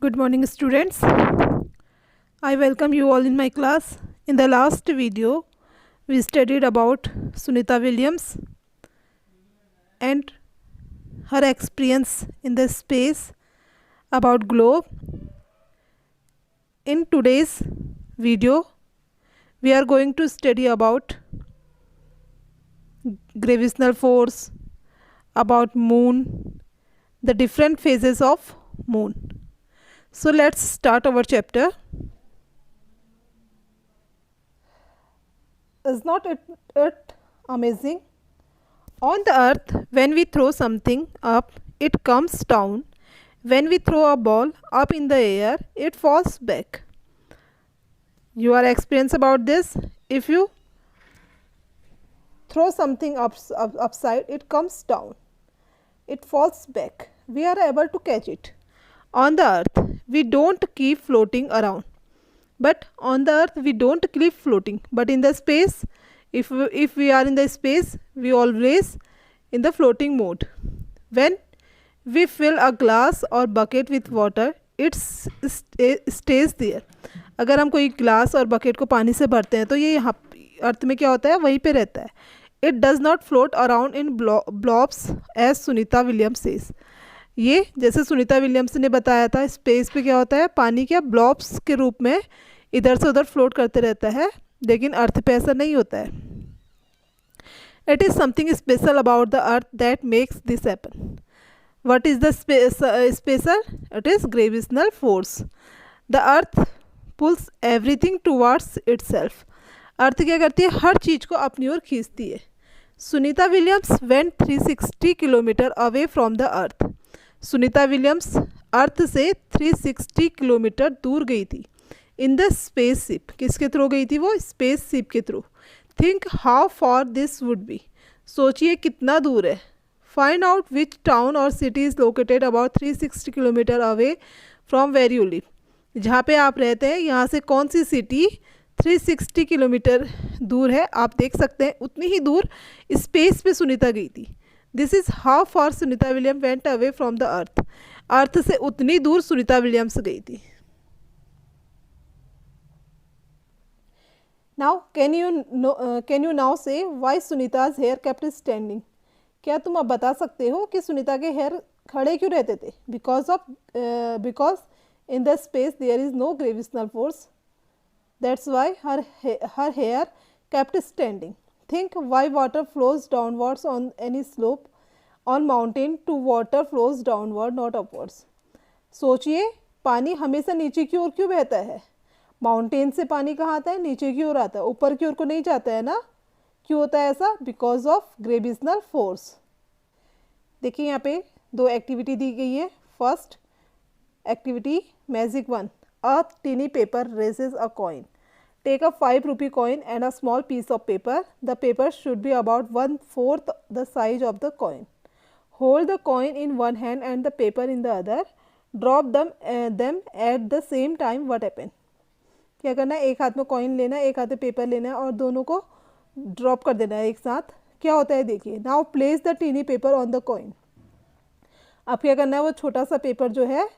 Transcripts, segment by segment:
Good morning, students. I welcome you all in my class. In the last video, we studied about Sunita Williams and her experience in the space about globe. In today's video, we are going to study about gravitational force, about moon, the different phases of moon. So let's start our chapter. Is not it amazing? On the earth, when we throw something up, it comes down. When we throw a ball up in the air, it falls back. You are experienced about this? If you throw something upside, it comes down. It falls back. We are able to catch it. On the earth, we don't keep floating around. But on the earth, we don't keep floating. But in the space, if we are in the space, we always in the floating mode. When we fill a glass or bucket with water, it stays there. अगर हम कोई glass और bucket को पानी से भरते हैं तो ये यहाँ अर्थ में क्या होता है, वहीं पे रहता है. It does not float around in blobs as Sunita Williams says. ये जैसे सुनीता विलियम्स ने बताया था, स्पेस पे क्या होता है, पानी क्या ब्लॉब्स के रूप में इधर से उधर फ्लोट करते रहता है, लेकिन अर्थ पे ऐसा नहीं होता है. It is something special about the earth that makes this happen. What is the special? It is gravitational force. The earth pulls everything towards itself. Earth क्या करती है, हर चीज़ को अपनी ओर खींचती है. Sunita Williams went 360 kilometre away from the earth. Sunita Williams earth से 360 kilometre दूर गई थी. In the space ship. किसके थ्रू गई थी वो? स्पेस शिप के through. Think how far this would be. सोचिए कितना दूर है. फाइंड आउट विच टाउन और city is located about 360 kilometre away from where you live. जहाँ पे आप रहते हैं यहाँ से कौन सी सिटी 360 किलोमीटर दूर है. आप देख सकते हैं उतनी ही दूर स्पेस पे सुनीता गई थी. This is how far Sunita William went away from the earth. Earth से उतनी दूर सुनीता विलियम्स गई थी. Now can you now say why Sunita's hair kept standing. क्या तुम अब बता सकते हो कि सुनीता के हेयर खड़े क्यों रहते थे? Because in the space there is no gravitational force. That's why her hair kept standing. Think why water flows downwards on any slope. On mountain to water flows downward not upwards. सोचिए पानी हमेशा नीचे की ओर क्यों बहता है? Mountain से पानी कहाँ आता है? नीचे की ओर आता है, ऊपर की ओर को नहीं जाता है ना. क्यों होता है ऐसा? Because of gravitational force. देखिए यहाँ पे दो एक्टिविटी दी गई है. First activity magic 1. A tiny paper raises a coin. Take a 5 rupee coin and a small piece of paper. The paper should be about 1/4 the size of the coin. Hold the coin in one hand and the paper in the other. Drop them at the same time. What happen? क्या करना है? एक हाथ में coin लेना है, एक हाथ में पेपर लेना है और दोनों को ड्रॉप कर देना है एक साथ. क्या होता है देखिए. Now place the tiny paper on the coin. अब क्या करना है, वो छोटा सा पेपर जो है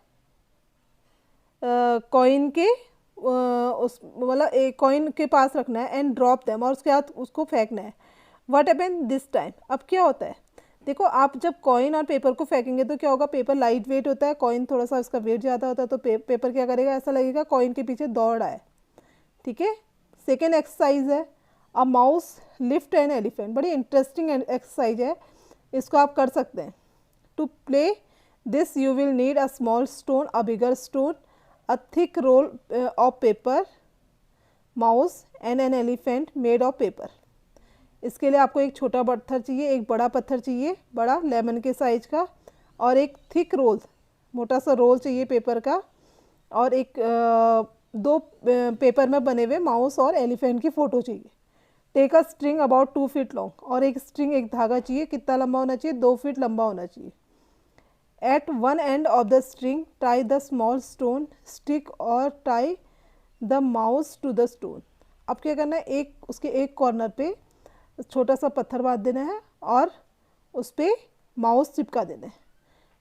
कॉइन के उस मतलब एक कॉइन के पास रखना है एंड ड्रॉप देम, और उसके बाद उसको फेंकना है. What happen this time? अब क्या होता है देखो, आप जब कॉइन और पेपर को फेंकेंगे तो क्या होगा, पेपर लाइट वेट होता है, कॉइन थोड़ा सा उसका वेट ज़्यादा होता है, तो पेपर क्या करेगा, ऐसा लगेगा कॉइन के पीछे दौड़ रहा है. ठीक है. सेकेंड एक्सरसाइज है a mouse lift an elephant. बड़ी इंटरेस्टिंग एक्सरसाइज है, इसको आप कर सकते हैं. To play this you will need a small stone, a bigger stone, a thick roll of paper, mouse and an elephant made of paper. इसके लिए आपको एक छोटा पत्थर चाहिए, एक बड़ा पत्थर चाहिए, बड़ा लेमन के साइज का, और एक थिक रोल, मोटा सा रोल चाहिए पेपर का, और एक दो पेपर में बने हुए माउस और एलिफेंट की फ़ोटो चाहिए. Take a string about 2 feet long. और एक स्ट्रिंग, एक धागा चाहिए. कितना लंबा होना चाहिए? 2 फीट लंबा होना चाहिए. At one end of the string, tie the small stone stick or tie the mouse to the stone. अब क्या करना है, एक उसके एक कॉर्नर पे छोटा सा पत्थर बांध देना है और उस पर माउस चिपका देना है.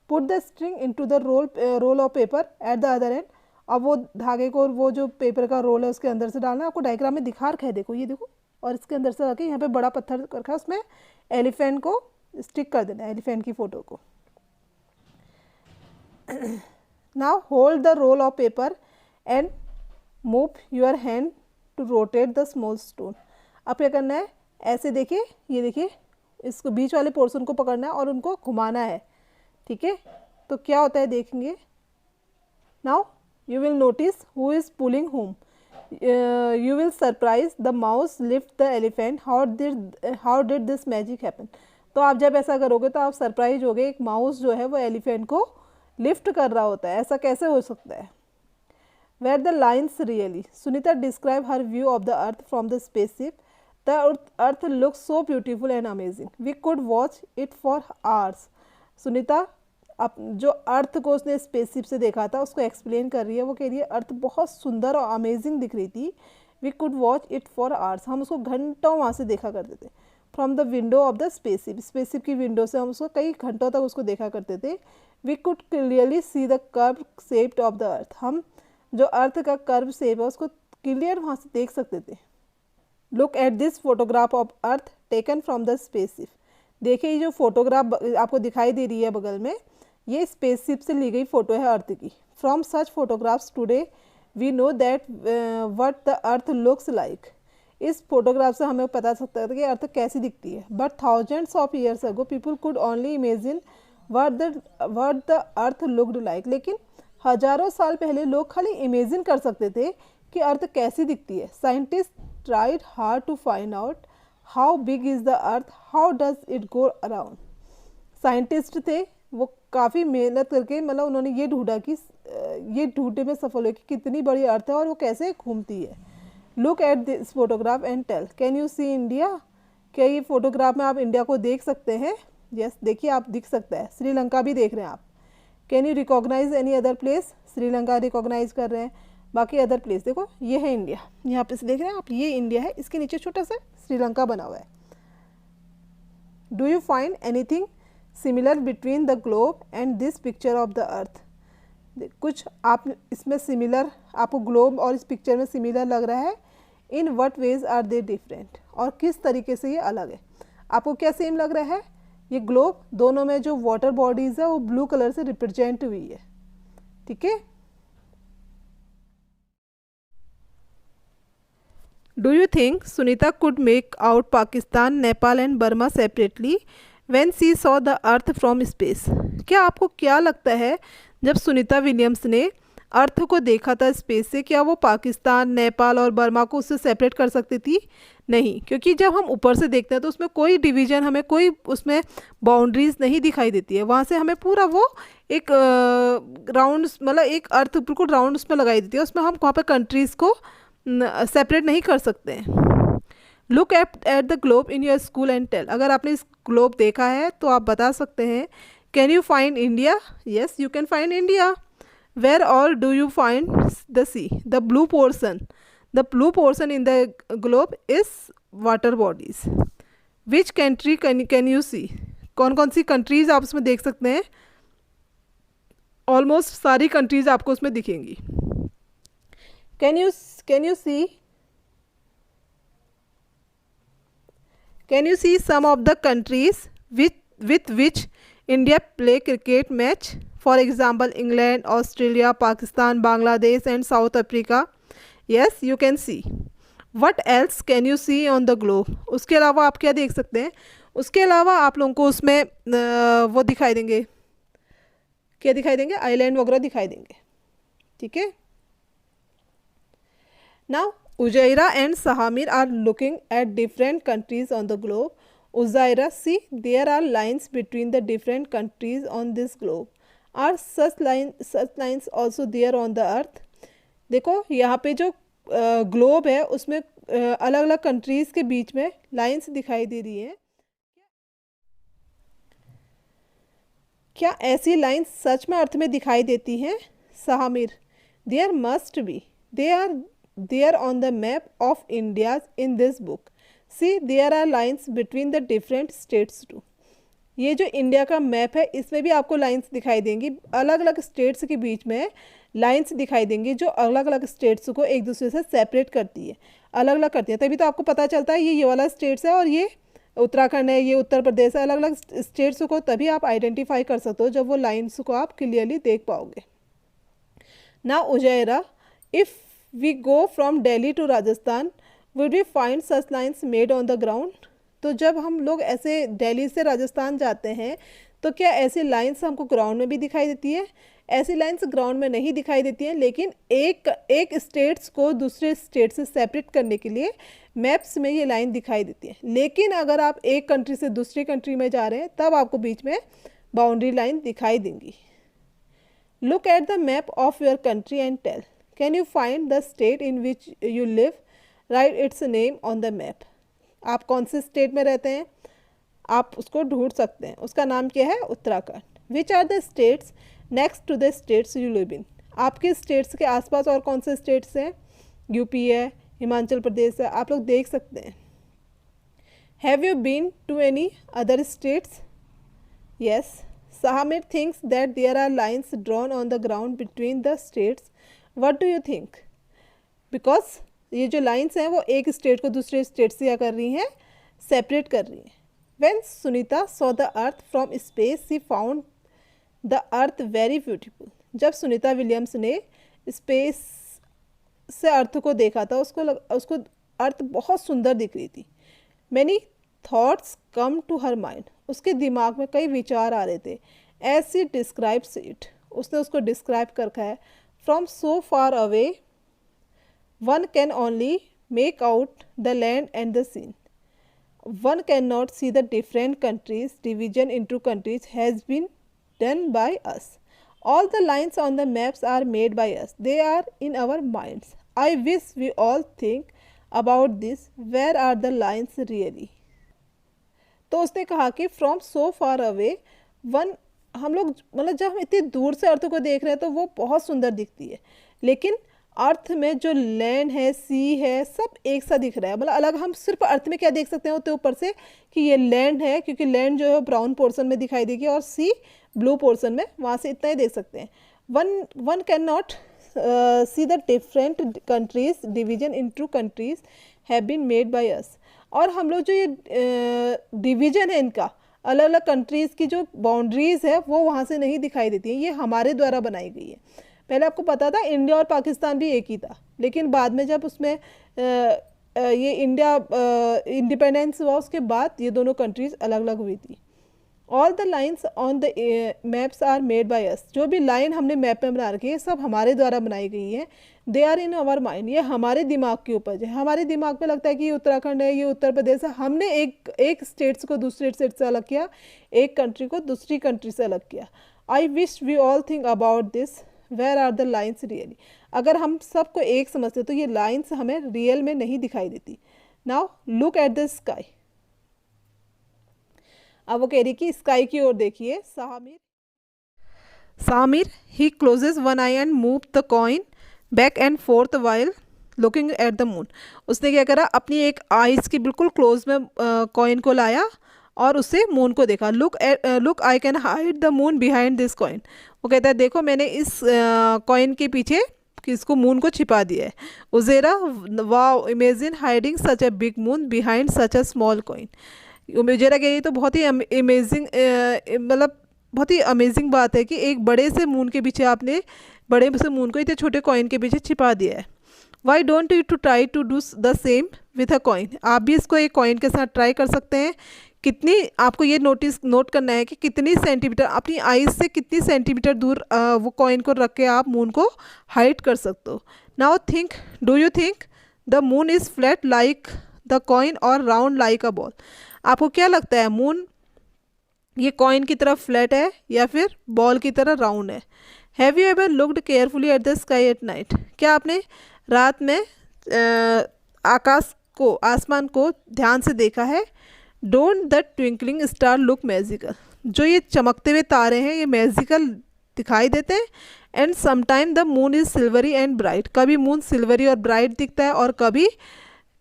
Put the string into the roll of paper at the other end. अब वो धागे को वो जो पेपर का रोल है उसके अंदर से डालना। आपको डायग्राम में दिखा रखा है, देखो ये देखो, और इसके अंदर से रखे यहाँ पे बड़ा पत्थर रखा है, उसमें एलिफेंट को स्टिक कर देना है, एलिफेंट की फोटो को। Now hold the roll of paper and move your hand to rotate the small stone. अब क्या करना है, ऐसे देखिए, ये देखिए, इसको बीच वाले पोर्शन को पकड़ना है और उनको घुमाना है, ठीक है। तो क्या होता है देखेंगे। Now you will notice who is pulling home. You will surprise the mouse lift the elephant, how did this magic happen. तो आप जब ऐसा करोगे तो आप सरप्राइज होगे, एक माउस जो है वो एलिफेंट को लिफ्ट कर रहा होता है, ऐसा कैसे हो सकता है। Where the lines really? Sunita described her view of the earth from the spaceship. The earth looks so beautiful and amazing. We could watch it for hours. Sunita अब जो अर्थ को उसने स्पेसशिप से देखा था उसको एक्सप्लेन कर रही है। वो कह रही है अर्थ बहुत सुंदर और अमेजिंग दिख रही थी। We could watch it for hours, हम उसको घंटों वहाँ से देखा करते थे। From the window of the spaceship, spaceship की विंडो से हम उसको कई घंटों तक उसको देखा करते थे। We could clearly see the curve shape of the earth, हम जो अर्थ का कर्व शेप है उसको क्लियर वहाँ से देख सकते थे। Look at this photograph of earth taken from the spaceship. देखिए ये जो फोटोग्राफ आपको दिखाई दे रही है बगल में, ये स्पेसशिप से ली गई फ़ोटो है अर्थ की। From such photographs today we know that what the earth looks like. इस फोटोग्राफ से हमें पता सकता है कि अर्थ कैसी दिखती है। But thousands of years ago people could only imagine what the earth looked like. लेकिन हजारों साल पहले लोग खाली इमेजिन कर सकते थे कि अर्थ कैसी दिखती है। Scientist tried hard to find out how big is the earth, how does it go around. Scientist थे, वो काफ़ी मेहनत करके मतलब उन्होंने ये ढूंढा कि ये ढूंढने में सफल हुए कि कितनी बड़ी अर्थ है और वो कैसे घूमती है। Look at this photograph and tell, can you see India. क्या ये फोटोग्राफ में आप इंडिया को देख सकते हैं। यस देखिए आप दिख सकता है। श्रीलंका भी देख रहे हैं आप। Can you recognize any other place, Sri Lanka recognize कर रहे हैं। बाकी अदर प्लेस देखो, ये है इंडिया, यहाँ पे से देख रहे हैं आप, ये इंडिया है, इसके नीचे छोटा सा श्रीलंका बना हुआ है। Do you find anything similar between the globe and this picture of the अर्थ। कुछ आप इसमें सिमिलर आपको ग्लोब और इस पिक्चर में सिमिलर लग रहा है। In what ways are they different, और किस तरीके से ये अलग है। आपको क्या सेम लग रहा है, ये ग्लोब दोनों में जो वाटर बॉडीज़ है वो ब्लू कलर से रिप्रेजेंट हुई है, ठीक है। Do you think Sunita could make out Pakistan, Nepal and Burma separately when she saw the earth from space. क्या आपको क्या लगता है जब सुनीता विलियम्स ने अर्थ को देखा था स्पेस से, क्या वो पाकिस्तान, नेपाल और बर्मा को उससे सेपरेट कर सकती थी। नहीं, क्योंकि जब हम ऊपर से देखते हैं तो उसमें कोई डिवीज़न, हमें कोई उसमें बाउंड्रीज नहीं दिखाई देती है। वहाँ से हमें पूरा वो एक राउंड मतलब एक अर्थ बिल्कुल राउंड उसमें लगाई देती है। उसमें हम वहाँ पर कंट्रीज़ को सेपरेट नहीं कर सकते हैं। Look at the globe in your school and tell. अगर आपने इस ग्लोब देखा है तो आप बता सकते हैं। Can you find India. Yes you can find India. Where all do you find the sea. The blue portion, the blue portion in the globe is water bodies. Which country can you see. कौन कौन सी countries आप उसमें देख सकते हैं। Almost सारी countries आपको उसमें दिखेंगी। Can you see some of the countries with which India play cricket match? For example, England, Australia, Pakistan, Bangladesh and South Africa. Yes, you can see. What else can you see on the globe? उसके अलावा आप क्या देख सकते हैं। उसके अलावा आप लोगों को उसमें वो दिखाई देंगे, क्या दिखाई देंगे, आइलैंड वगैरह दिखाई देंगे, ठीक है। Now Ujaira and Sahamir are looking at different countries on the globe. Ujaira, see there are lines between the different countries on this globe. Are such lines also there on the earth? देखो यहाँ पे जो globe है उसमें अलग अलग countries के बीच में लाइंस दिखाई दे रही हैं। क्या ऐसी लाइंस सच में अर्थ में दिखाई देती हैं। Sahmir, there must be, they are there on the map of India in this book. See there are lines between the different states too. ये जो इंडिया का मैप है इसमें भी आपको लाइंस दिखाई देंगी, अलग अलग स्टेट्स के बीच में लाइंस दिखाई देंगी जो अलग अलग स्टेट्स को एक दूसरे से सेपरेट करती है, अलग अलग करती है। तभी तो आपको पता चलता है ये वाला स्टेट्स है और ये उत्तराखंड है, ये उत्तर प्रदेश है, अलग अलग स्टेट्स को तभी आप आइडेंटिफाई कर सकते हो जब वो लाइन्स को आप क्लियरली देख पाओगे। ना Uzaira, if we go from Delhi to Rajasthan would we find such lines made on the ground. तो जब हम लोग ऐसे दिल्ली से राजस्थान जाते हैं तो क्या ऐसी लाइन्स हमको ग्राउंड में भी दिखाई देती है? ऐसी लाइन्स ग्राउंड में नहीं दिखाई देती हैं, लेकिन एक स्टेट्स को दूसरे स्टेट से सेपरेट करने के लिए मैप्स में ये लाइन दिखाई देती है। लेकिन अगर आप एक कंट्री से दूसरी कंट्री में जा रहे हैं तब आपको बीच में बाउंड्री लाइन दिखाई देंगी। Look at the map of your country and tell, can you find the state in which you live, write its name on the map. आप कौन से स्टेट में रहते हैं आप उसको ढूंढ सकते हैं, उसका नाम क्या है? Uttarakhand. Which are the states next to the states you live in, आपके स्टेट्स के आसपास और कौन से स्टेट्स हैं? यूपी है, हिमाचल प्रदेश है, आप लोग देख सकते हैं। Have you been to any other states? Yes. Sahamir thinks that there are lines drawn on the ground between the states. What do you think? Because ये जो लाइन्स हैं वो एक स्टेट को दूसरे स्टेट से क्या कर रही हैं? सेपरेट कर रही हैं। When Sunita saw the earth from space, she found the earth very beautiful. जब सुनीता विलियम्स ने स्पेस से अर्थ को देखा था उसको अर्थ बहुत सुंदर दिख रही थी। Many thoughts come to her mind. उसके दिमाग में कई विचार आ रहे थे। As she describes it, उसने उसको डिस्क्राइब कर रखा है। From so far away, one can only make out the land and the scene. One cannot see the different countries. Division into countries has been done by us. All the lines on the maps are made by us. They are in our minds. I wish we all think about this. Where are the lines really? तो उसने कहा कि from so far away one, हम लोग मतलब जब हम इतनी दूर से अर्थ को देख रहे हैं तो वो बहुत सुंदर दिखती है, लेकिन अर्थ में जो लैंड है, सी है, सब एक सा दिख रहा है। मतलब अलग हम सिर्फ अर्थ में क्या देख सकते हैं होते ऊपर से कि ये लैंड है, क्योंकि लैंड जो है ब्राउन पोर्शन में दिखाई देगी और सी ब्लू पोर्शन में, वहाँ से इतना ही देख सकते हैं। One can not see the different countries, division into countries have been made by us. और हम लोग जो ये डिवीज़न है इनका, अलग अलग कंट्रीज़ की जो बाउंड्रीज़ है वो वहाँ से नहीं दिखाई देती है, ये हमारे द्वारा बनाई गई है। पहले आपको पता था इंडिया और पाकिस्तान भी एक ही था, लेकिन बाद में जब उसमें ये इंडिया इंडिपेंडेंस हुआ उसके बाद ये दोनों कंट्रीज़ अलग अलग हुई थी। All the lines on the maps are made by us, जो भी लाइन हमने मैप में बना रखी है सब हमारे द्वारा बनाई गई है। They are in our mind, ये हमारे दिमाग की उपज है। हमारे दिमाग में लगता है कि ये उत्तराखंड है, ये उत्तर प्रदेश है। हमने एक स्टेट्स को दूसरे स्टेट से अलग किया, एक कंट्री को दूसरी कंट्री से अलग किया। I wish we all think about this, where are the lines really. अगर हम सबको एक समझते तो ये लाइन्स हमें रियल में नहीं दिखाई देती। Now look at the sky. अब वो कह रही कि स्काई की ओर देखिए। Samir he closes one eye and move the coin back and forth while looking at the moon. उसने क्या करा, अपनी एक आइज़ की बिल्कुल क्लोज में कॉइन को लाया और उससे मून को देखा। Look I can hide the moon behind this coin. वो कहता है देखो मैंने इस कॉइन के पीछे इसको मून को छिपा दिया है। Uzera wow imagine hiding such a big moon behind such a small coin. Uzera कह रही तो बहुत ही अमेजिंग, मतलब बहुत ही अमेजिंग बात है कि एक बड़े से मून के पीछे आपने बड़े से मून को इतने छोटे कॉइन के पीछे छिपा दिया है। Why don't you too try to do the same with a coin. आप भी इसको एक कॉइन के साथ ट्राई कर सकते हैं। कितनी आपको ये नोट करना है कि कितनी सेंटीमीटर, अपनी आइज से कितनी सेंटीमीटर दूर वो कॉइन को रख के आप मून को हाइड कर सकते हो। Now think, do you think the moon is flat like the coin और राउंड लाइक अ बॉल। आपको क्या लगता है मून ये कॉइन की तरह फ्लैट है या फिर बॉल की तरह राउंड है? Have you ever looked carefully at the sky at night. क्या आपने रात में आसमान को ध्यान से देखा है? Don't the twinkling star look magical. जो ये चमकते हुए तारे हैं ये मैजिकल दिखाई देते हैं। And sometime the moon is silvery and bright. कभी मून सिल्वरी और ब्राइट दिखता है और कभी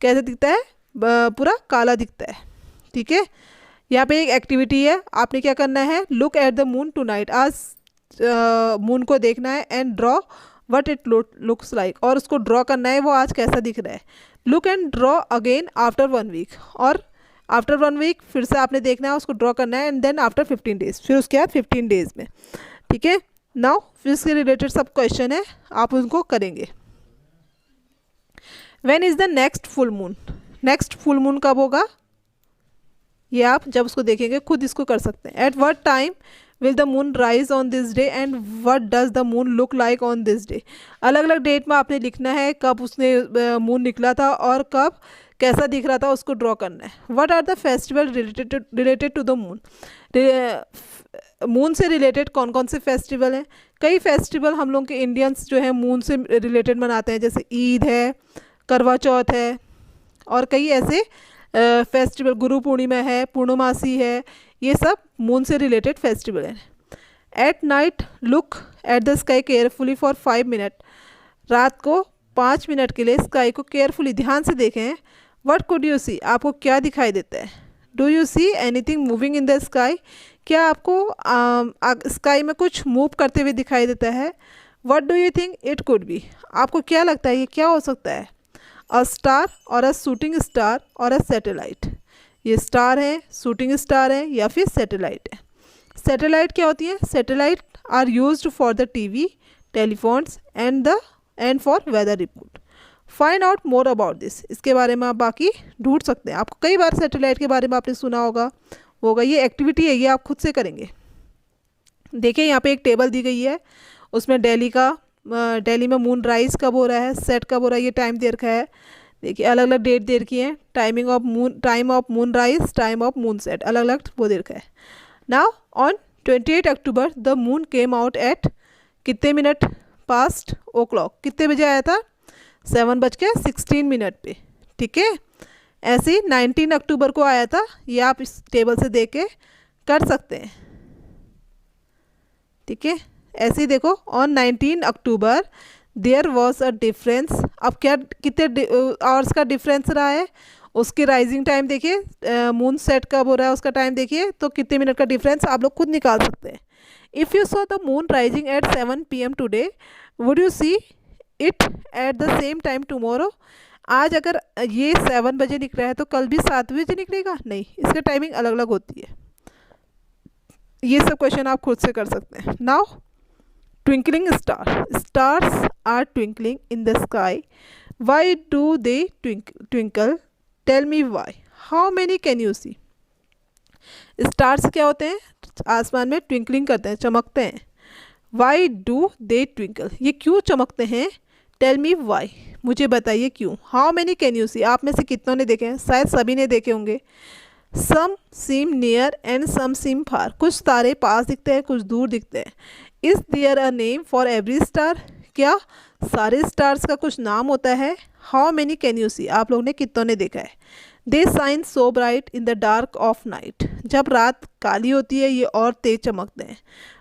कैसे दिखता है, पूरा काला दिखता है। ठीक है, यहाँ पे एक एक्टिविटी है, आपने क्या करना है, look at the moon tonight, आज मून को देखना है and draw what it looks like, और उसको ड्रॉ करना है वो आज कैसा दिख रहा है। Look and draw again after 1 week, और आफ्टर 1 वीक फिर से आपने देखना है, उसको ड्रॉ करना है, एंड देन आफ्टर 15 डेज, फिर उसके बाद 15 डेज में। ठीक है, नाउ फिर इसके रिलेटेड सब क्वेश्चन है, आप उनको करेंगे। When is the next full moon, next full moon कब होगा, ये आप जब उसको देखेंगे खुद इसको कर सकते हैं। At what time will the moon rise on this day and what does the moon look like on this day, अलग अलग डेट में आपने लिखना है कब उसने मून निकला था और कब कैसा दिख रहा था, उसको ड्रॉ करना है। What are the festival related to the moon, moon से रिलेटेड कौन कौन से फेस्टिवल हैं। कई फेस्टिवल हम लोग के इंडियंस जो है मून से रिलेटेड मनाते हैं, जैसे ईद है, करवा चौथ है, और कई ऐसे फेस्टिवल, गुरु पूर्णिमा है, पूर्णमासी है, ये सब मून से रिलेटेड फेस्टिवल हैं। At night look at the sky carefully for 5 minute, रात को 5 मिनट के लिए स्काई को केयरफुली ध्यान से देखें। व्हाट कुड यू सी, आपको क्या दिखाई देता है। Do you see anything moving in the sky, क्या आपको स्काई में कुछ मूव करते हुए दिखाई देता है। What do you think it could be, आपको क्या लगता है ये क्या हो सकता है। अ स्टार और अ शूटिंग स्टार और अ सैटेलाइट, ये स्टार है, शूटिंग स्टार है, या फिर सैटेलाइट है। सैटेलाइट क्या होती है, satellite are used for the TV, telephones and for weather report. Find out more about this, इसके बारे में आप बाकी ढूंढ सकते हैं। आपको कई बार सैटेलाइट के बारे में आपने सुना होगा ये एक्टिविटी है, ये आप खुद से करेंगे। देखिए यहाँ पे एक टेबल दी गई है, उसमें दिल्ली में मून राइज कब हो रहा है, सेट कब हो रहा है, ये टाइम दे रखा है। देखिए अलग अलग डेट दे रखी है, time of moon rise, time of moon set, अलग अलग वो दे रखा है। Now on 28 October the moon came out at कितने मिनट पास्ट ओ क्लॉक, कितने बजे आया था, 7:16 पे। ठीक है, ऐसे ही 19 अक्टूबर को आया था, ये आप इस टेबल से देख के कर सकते हैं। ठीक है, ऐसे ही देखो, on 19 October there was a difference, अब क्या कितने आवर्स का डिफरेंस रहा है, उसकी राइजिंग टाइम देखिए, मून सेट कब हो रहा है उसका टाइम देखिए, तो कितने मिनट का डिफरेंस आप लोग खुद निकाल सकते हैं। If you saw the moon rising at 7 PM today, would you see it at the same time tomorrow, आज अगर ये 7 बजे निकला है तो कल भी 7 बजे निकलेगा, नहीं, इसका टाइमिंग अलग अलग होती है। ये सब क्वेश्चन आप खुद से कर सकते हैं। Now twinkling star, stars are twinkling in the sky, why do they twinkle, tell me why, how many can you see. Stars क्या होते हैं, आसमान में ट्विंकलिंग करते हैं, चमकते हैं। वाई डू दे ट्विंकल, ये क्यों चमकते हैं। टेल मी वाई, मुझे बताइए क्यों। How many can you see, आप में से कितनों ने देखे हैं, शायद सभी ने देखे होंगे। सम सीम नियर एंड सम सीम फार, कुछ तारे पास दिखते हैं, कुछ दूर दिखते हैं। Is there a name for every star, क्या सारे स्टार्स का कुछ नाम होता है। How many can you see, आप लोगों ने कितनों ने देखा है। They shine so bright in the dark of night, जब रात काली होती है ये और तेज चमकते हैं।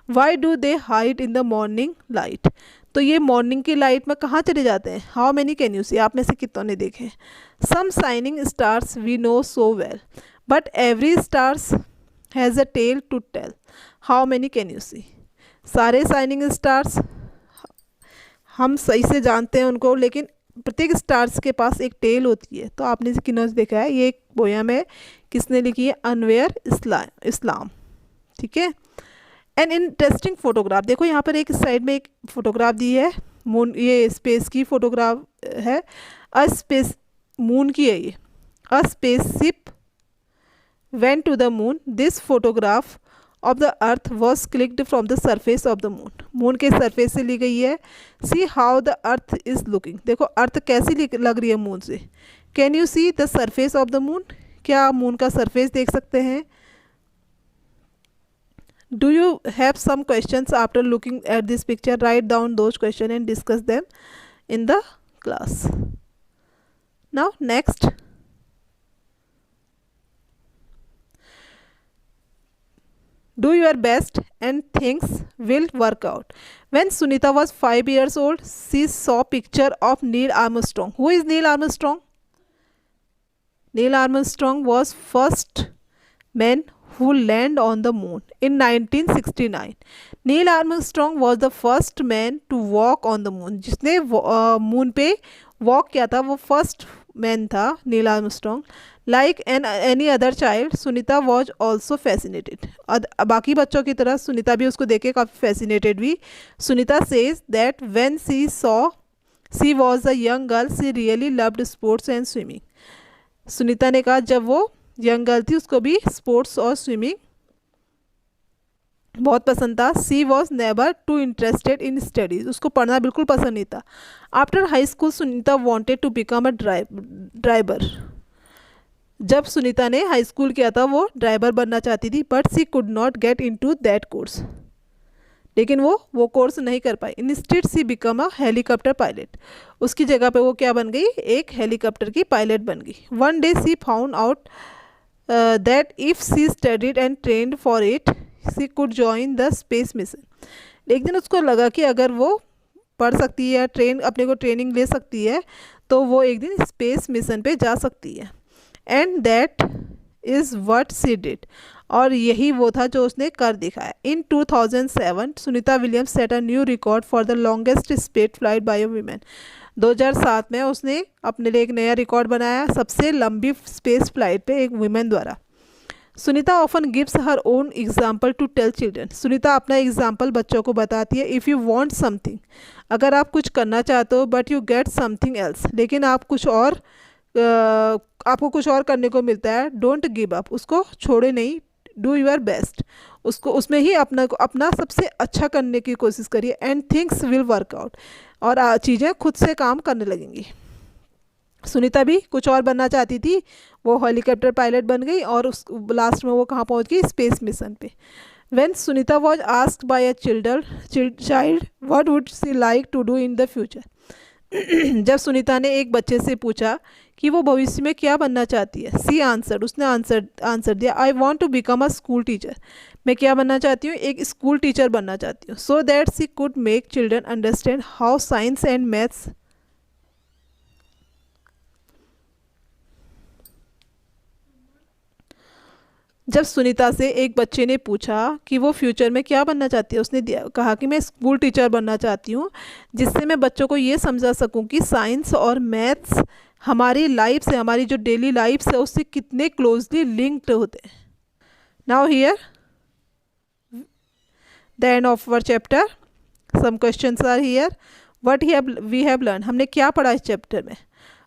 Y do they hide in the morning light, तो ये मॉर्निंग की लाइट में कहाँ चले जाते हैं। How many can you see, आप में से कितनों ने देखे। Some shining stars we know so well, but every stars has a tale to tell, how many can you see. सारे शाइनिंग स्टार्स हम सही से जानते हैं उनको, लेकिन प्रत्येक स्टार्स के पास एक टेल होती है। तो आपने किन्हों से देखा है, ये एक पोयम है, किसने लिखी है, अनवर इस्लाम। ठीक है, एन इंटरेस्टिंग फोटोग्राफ, देखो यहाँ पर एक साइड में एक फोटोग्राफ दी है मून, ये स्पेस की फोटोग्राफ है, अ स्पेस मून की है ये। A spaceship went to the moon, this photograph of the earth was clicked from the surface of the moon, moon के सरफेस से ली गई है। See how the earth is looking, देखो अर्थ कैसी लग रही है मून से। Can you see the surface of the moon, क्या आप मून का सरफेस देख सकते हैं। Do you have some questions after looking at this picture, write down those question and discuss them in the class. Now next, do your best and things will work out. When Sunita was 5 years old, she saw picture of Neil Armstrong. Who is Neil Armstrong? Neil Armstrong was first man who land on the moon in 1969. Neil Armstrong was the first man to walk on the moon. जिसने moon पे walk किया था वो first man था Neil Armstrong. Like any other child Sunita was also fascinated. बाकी बच्चों की तरह सुनीता भी उसको देख के काफ़ी फैसिनेटेड हुई. Sunita says that when she was a young girl she really loved sports and swimming. Sunita ने कहा जब वो यंग गर्ल थी उसको भी स्पोर्ट्स और स्विमिंग बहुत पसंद था. She was never too interested in studies. उसको पढ़ना बिल्कुल पसंद नहीं था. After high school Sunita wanted to become a driver. जब सुनीता ने हाई स्कूल किया था वो ड्राइवर बनना चाहती थी. But she could not get into that course. लेकिन वो कोर्स नहीं कर पाई. Instead she become a helicopter pilot. उसकी जगह पे वो क्या बन गई, एक हेलीकॉप्टर की पायलट बन गई. One day she found out that if she studied and trained for it she could join the space mission. एक दिन उसको लगा कि अगर वो पढ़ सकती है, अपने को ट्रेनिंग ले सकती है तो वो एक दिन स्पेस मिशन पे जा सकती है. And that is what she did. और यही वो था जो उसने कर दिखाया. In 2007 Sunita Williams set a new record for the longest space flight by a women. 2007 में उसने अपने लिए एक नया रिकॉर्ड बनाया सबसे लंबी स्पेस फ्लाइट पे एक वुमेन द्वारा. Sunita often gives her own example to tell children. Sunita अपना एग्जाम्पल बच्चों को बताती है. इफ़ यू वांट समथिंग, अगर आप कुछ करना चाहते हो but you get something else, लेकिन आप कुछ और आपको कुछ और करने को मिलता है, डोंट गिव अप, उसको छोड़े नहीं, डू यूर बेस्ट, उसमें ही अपना सबसे अच्छा करने की कोशिश करिए. And things will work out, और चीज़ें खुद से काम करने लगेंगी. सुनीता भी कुछ और बनना चाहती थी. वो हेलीकॉप्टर पायलट बन गई और उस लास्ट में वो कहाँ पहुँच गई, स्पेस मिशन पे. When Sunita was asked by a child what would she like to do in the future. जब सुनीता ने एक बच्चे से पूछा कि वो भविष्य में क्या बनना चाहती है, सी आंसर्ड, उसने आंसर दिया, I want to become a school teacher. मैं क्या बनना चाहती हूँ, एक स्कूल टीचर बनना चाहती हूँ. So that she could make children understand how science and maths. जब सुनीता से एक बच्चे ने पूछा कि वो फ्यूचर में क्या बनना चाहती है, उसने कहा कि मैं स्कूल टीचर बनना चाहती हूँ, जिससे मैं बच्चों को ये समझा सकूँ कि साइंस और मैथ्स हमारी लाइफ से, हमारी जो डेली लाइफ है उससे कितने क्लोजली लिंक्ड होते हैं. Now here the end of our chapter. Some questions are here. What we have learn, हमने क्या पढ़ा इस चैप्टर में.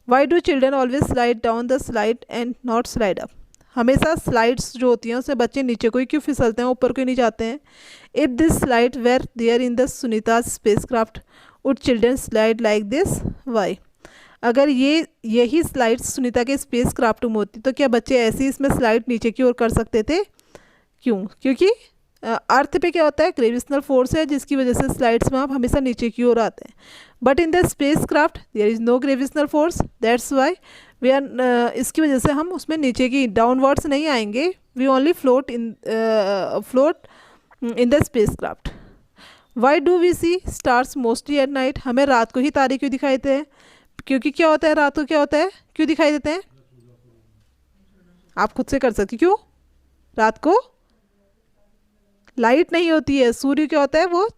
Why do children always slide down the slide and not slide up. हमेशा स्लाइड्स जो होती हैं उससे बच्चे नीचे को ही क्यों फिसलते हैं, ऊपर क्यों नहीं जाते हैं. If this slide were there in the Sunita space craft would children slide like this, why. अगर यही स्लाइड्स सुनीता के स्पेस क्राफ्ट में होती तो क्या बच्चे ऐसे ही इसमें स्लाइड नीचे की ओर कर सकते थे. क्यों, क्योंकि अर्थ पे क्या होता है, ग्रेविटेशनल फोर्स है, जिसकी वजह से स्लाइड्स में आप हमेशा नीचे की ओर आते हैं. But in the space craft there is no gravitational force, that's why we are, इसकी वजह से हम उसमें नीचे की डाउनवर्ड्स नहीं आएंगे. We only float in the space craft. Why do we see stars mostly at night. हमें रात को ही तारे क्यों दिखाई देते हैं, क्योंकि क्या होता है रात को, क्या होता है, क्यों दिखाई देते हैं, आप खुद से कर सकते. क्यों, रात को लाइट नहीं होती है, सूर्य क्या होता है वो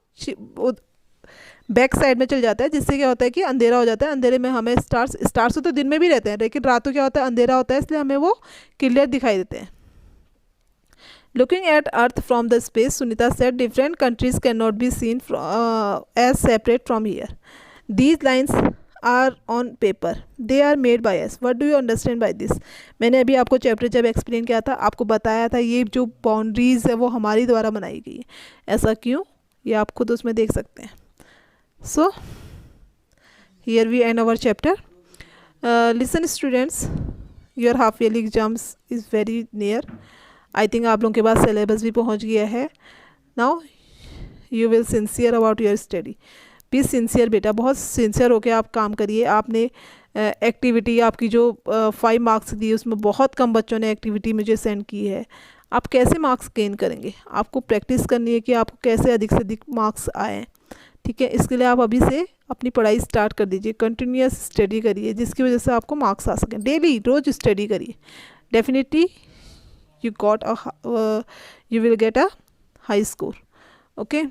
बैक साइड में चल जाता है, जिससे क्या होता है कि अंधेरा हो जाता है. अंधेरे में हमें स्टार्स तो दिन में भी रहते हैं, लेकिन रात को क्या होता है, अंधेरा होता है, इसलिए हमें वो क्लियर दिखाई देते हैं. Looking at earth from the space, Sunita said different countries can not be seen as separate from here. These lines are on paper, they are made by us. What do you understand by this. मैंने अभी आपको chapter जब explain किया था आपको बताया था ये जो बाउंड्रीज़ है वो हमारी द्वारा बनाई गई है. ऐसा क्यों, ये आप खुद उसमें देख सकते हैं. So here we end our chapter. Listen students, your half yearly exams is very near. I think आप लोगों के पास syllabus भी पहुंच गया है. Now you will sincere about your study. Be sincere बेटा, बहुत sincere होके आप काम करिए. आपने एक्टिविटी आपकी जो 5 मार्क्स दी उसमें बहुत कम बच्चों ने एक्टिविटी मुझे सेंड की है. आप कैसे मार्क्स गेन करेंगे, आपको प्रैक्टिस करनी है कि आपको कैसे अधिक से अधिक मार्क्स आए. ठीक है, इसके लिए आप अभी से अपनी पढ़ाई स्टार्ट कर दीजिए. कंटिन्यूअस स्टडी करिए जिसकी वजह से आपको मार्क्स आ सकें. डेली रोज़ स्टडी करिए. Definitely you got you will get a high score. Okay,